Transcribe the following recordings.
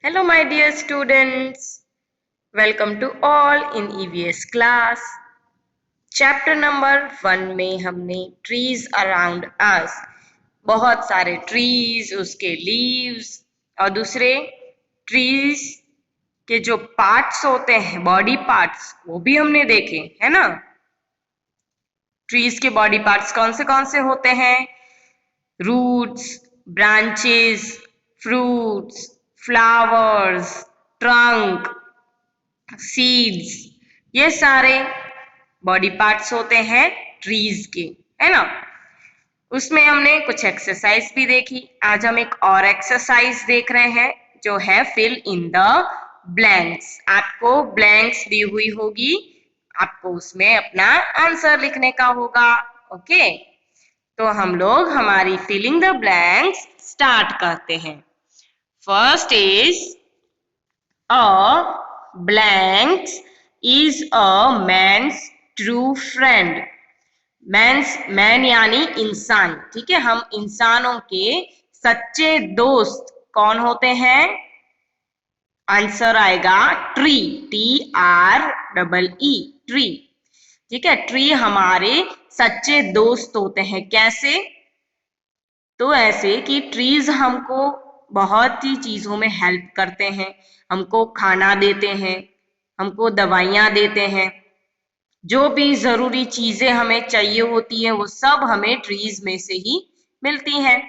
Hello, my dear students. Welcome to all in EVS class. Chapter number 1 में हमने trees around us, बहुत सारे trees, उसके leaves और दूसरे ट्रीज के जो पार्ट्स होते हैं, बॉडी पार्ट्स, वो भी हमने देखे, है ना। ट्रीज के बॉडी पार्ट्स कौन से होते हैं? Roots, branches, fruits, flowers, trunk, seeds, ये सारे बॉडी पार्ट्स होते हैं ट्रीज के, है ना। उसमें हमने कुछ एक्सरसाइज भी देखी। आज हम एक और एक्सरसाइज देख रहे हैं जो है फिल इन द ब्लैंक्स। आपको ब्लैंक्स दी हुई होगी, आपको उसमें अपना आंसर लिखने का होगा। ओके, तो हम लोग हमारी फिलिंग द ब्लैंक्स स्टार्ट करते हैं। First is a blanks is a man's true friend. Man यानी इंसान, ठीक है। हम इंसानों के सच्चे दोस्त कौन होते हैं? आंसर आएगा ट्री, TREE, ट्री, ठीक है। ट्री हमारे सच्चे दोस्त होते हैं। कैसे? तो ऐसे कि ट्रीज हमको बहुत ही चीजों में हेल्प करते हैं। हमको खाना देते हैं, हमको दवाइयाँ देते हैं, जो भी जरूरी चीजें हमें चाहिए होती है वो सब हमें ट्रीज में से ही मिलती हैं,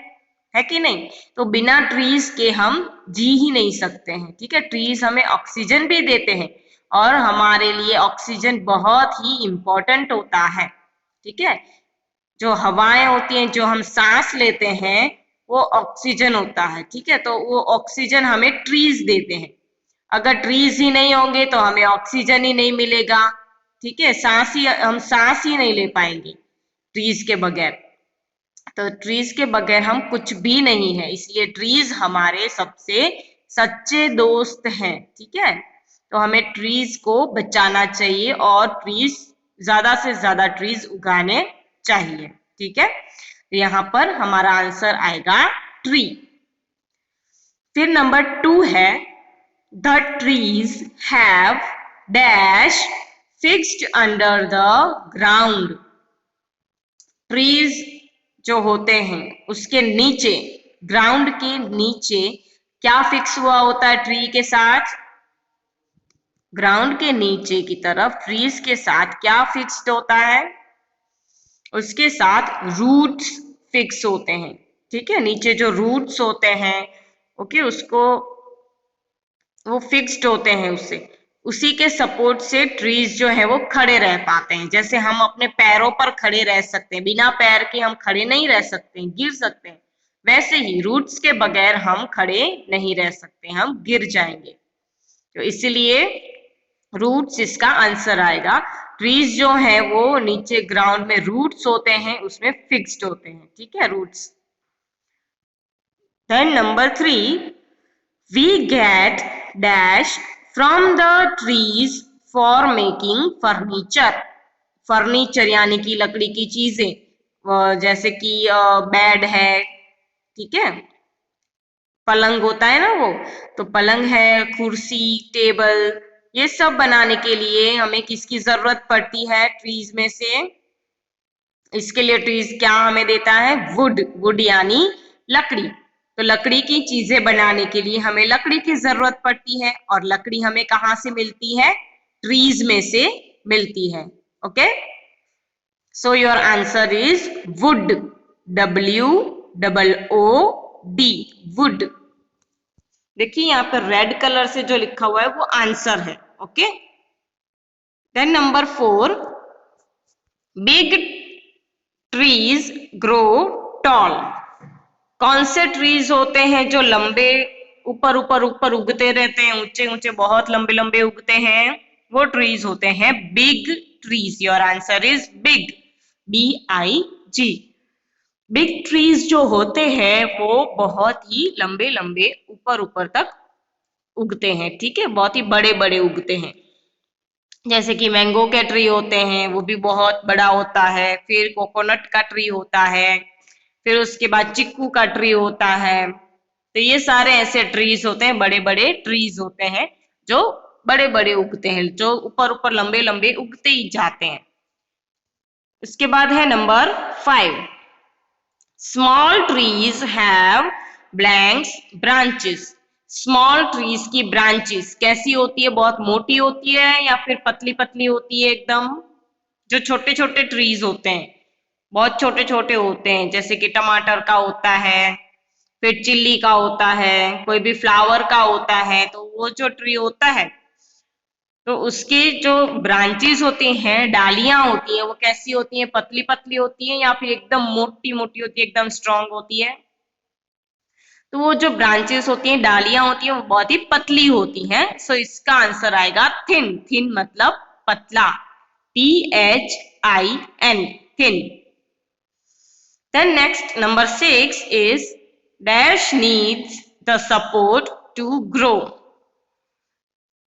है कि नहीं। तो बिना ट्रीज के हम जी ही नहीं सकते हैं, ठीक है। ट्रीज हमें ऑक्सीजन भी देते हैं और हमारे लिए ऑक्सीजन बहुत ही इम्पोर्टेंट होता है, ठीक है। जो हवाएं होती हैं, जो हम सांस लेते हैं, वो ऑक्सीजन होता है, ठीक है। तो वो ऑक्सीजन हमें ट्रीज देते हैं। अगर ट्रीज ही नहीं होंगे तो हमें ऑक्सीजन ही नहीं मिलेगा, ठीक है। हम सांस ही नहीं ले पाएंगे ट्रीज के बगैर। तो ट्रीज के बगैर हम कुछ भी नहीं है, इसलिए ट्रीज हमारे सबसे सच्चे दोस्त हैं, ठीक है। तो हमें ट्रीज को बचाना चाहिए और ट्रीज ज्यादा से ज्यादा ट्रीज उगाने चाहिए, ठीक है। तो यहाँ पर हमारा आंसर आएगा ट्री। फिर नंबर 2 है the trees have dash fixed under the ground. Trees जो होते हैं उसके नीचे, ग्राउंड के नीचे क्या फिक्स हुआ होता है ट्री के साथ? ग्राउंड के नीचे की तरफ ट्रीज के साथ क्या फिक्स्ड होता है? उसके साथ रूट्स फिक्स होते हैं, ठीक है। नीचे जो रूट्स होते हैं, ओके, उसको वो फिक्स्ड होते हैं, उससे उसी के सपोर्ट से ट्रीज जो है वो खड़े रह पाते हैं। जैसे हम अपने पैरों पर खड़े रह सकते हैं, बिना पैर के हम खड़े नहीं रह सकते, गिर सकते हैं। वैसे ही रूट्स के बगैर हम खड़े नहीं रह सकते, हम गिर जाएंगे। तो इसलिए रूट्स इसका आंसर आएगा। ट्रीज जो है वो नीचे ग्राउंड में रूट्स होते हैं, उसमें फिक्स्ड होते हैं, ठीक है, roots. Then number 3, we get dash from the trees for making furniture. Furniture यानी कि लकड़ी की चीजें, जैसे कि बेड है, ठीक है, पलंग होता है ना वो, तो पलंग है, कुर्सी, टेबल, ये सब बनाने के लिए हमें किसकी जरूरत पड़ती है? ट्रीज में से। इसके लिए ट्रीज क्या हमें देता है? वुड यानी लकड़ी। तो लकड़ी की चीजें बनाने के लिए हमें लकड़ी की जरूरत पड़ती है, और लकड़ी हमें कहाँ से मिलती है? ट्रीज में से मिलती है। Okay, so your answer is would, WOOD, would. देखिए यहाँ पर रेड कलर से जो लिखा हुआ है वो आंसर है। Okay, then number 4, big trees grow tall. कौन से ट्रीज होते हैं जो लंबे ऊपर उगते रहते हैं, ऊंचे ऊंचे बहुत लंबे लंबे उगते हैं? वो ट्रीज होते हैं big trees. Your answer is big, BIG। Big trees जो होते हैं वो बहुत ही लंबे लंबे ऊपर तक उगते हैं, ठीक है, बहुत ही बड़े बड़े उगते हैं। जैसे कि मैंगो के ट्री होते हैं, वो भी बहुत बड़ा होता है। फिर कोकोनट का ट्री होता है, फिर उसके बाद चिक्कू का ट्री होता है, तो ये सारे ऐसे ट्रीज होते हैं, बड़े बड़े ट्रीज होते हैं जो बड़े बड़े उगते हैं, जो ऊपर ऊपर लंबे लंबे उगते ही जाते हैं। इसके बाद है number 5, small trees have blanks branches. Small trees की ब्रांचेस कैसी होती है, बहुत मोटी होती है या फिर पतली पतली होती है एकदम? जो छोटे छोटे ट्रीज होते हैं बहुत छोटे छोटे होते हैं, जैसे कि टमाटर का होता है, फिर चिल्ली का होता है, कोई भी फ्लावर का होता है, तो वो जो ट्री होता है तो उसकी जो ब्रांचेस होती हैं, डालियां होती हैं, वो कैसी होती हैं, पतली पतली होती है या फिर एकदम मोटी मोटी होती है, एकदम स्ट्रांग होती है? तो वो जो ब्रांचेस होती हैं, डालियां होती हैं, वो बहुत ही पतली होती हैं। सो इसका आंसर आएगा थिन। थिन मतलब पतला, THIN, thin. Then next number 6 is dash needs the support to grow.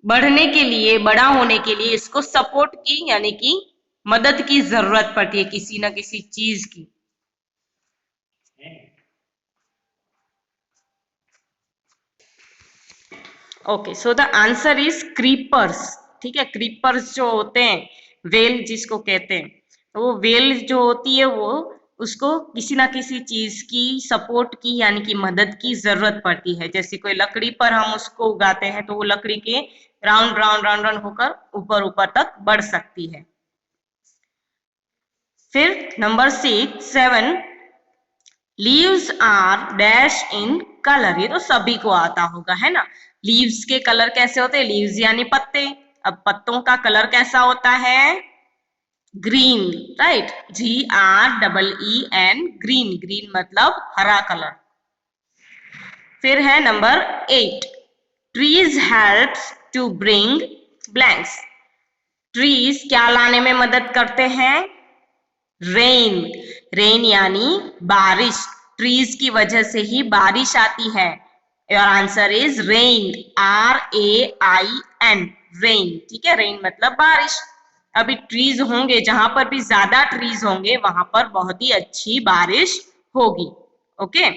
बढ़ने के लिए, बड़ा होने के लिए इसको सपोर्ट की यानी कि मदद की जरूरत पड़ती है, किसी ना किसी चीज की। Okay, so the answer is creepers. ठीक है, क्रीपर्स जो होते हैं, वेल जिसको कहते हैं, तो वो वेल जो होती है वो उसको किसी ना किसी चीज की सपोर्ट की यानी कि मदद की जरूरत पड़ती है। जैसे कोई लकड़ी पर हम उसको उगाते हैं तो वो लकड़ी के राउंड राउंड राउंड राउंड होकर ऊपर ऊपर तक बढ़ सकती है। फिर number 7, leaves are dash in colour. ये तो सभी को आता होगा, है ना। लीव्स के कलर कैसे होते हैं? लीव्स यानी पत्ते। अब पत्तों का कलर कैसा होता है? Green, right, GREEN, green. Green मतलब हरा कलर। फिर है number 8, trees helps to bring blanks. Trees क्या लाने में मदद करते हैं? रेन। रेन यानी बारिश। ट्रीज की वजह से ही बारिश आती है। Your answer is rain, RAIN, rain. ठीक है, रेन मतलब बारिश। अभी ट्रीज होंगे, जहां पर भी ज्यादा ट्रीज होंगे वहां पर बहुत ही अच्छी बारिश होगी। ओके,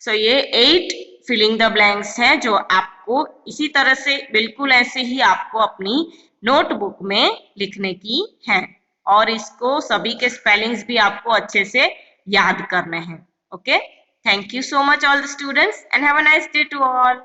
सो ये 8 फिलिंग द ब्लैंक्स हैं जो आपको इसी तरह से बिल्कुल ऐसे ही आपको अपनी नोटबुक में लिखने की हैं, और इसको सभी के स्पेलिंग्स भी आपको अच्छे से याद करने हैं। Okay, thank you so much all the students and have a nice day to all.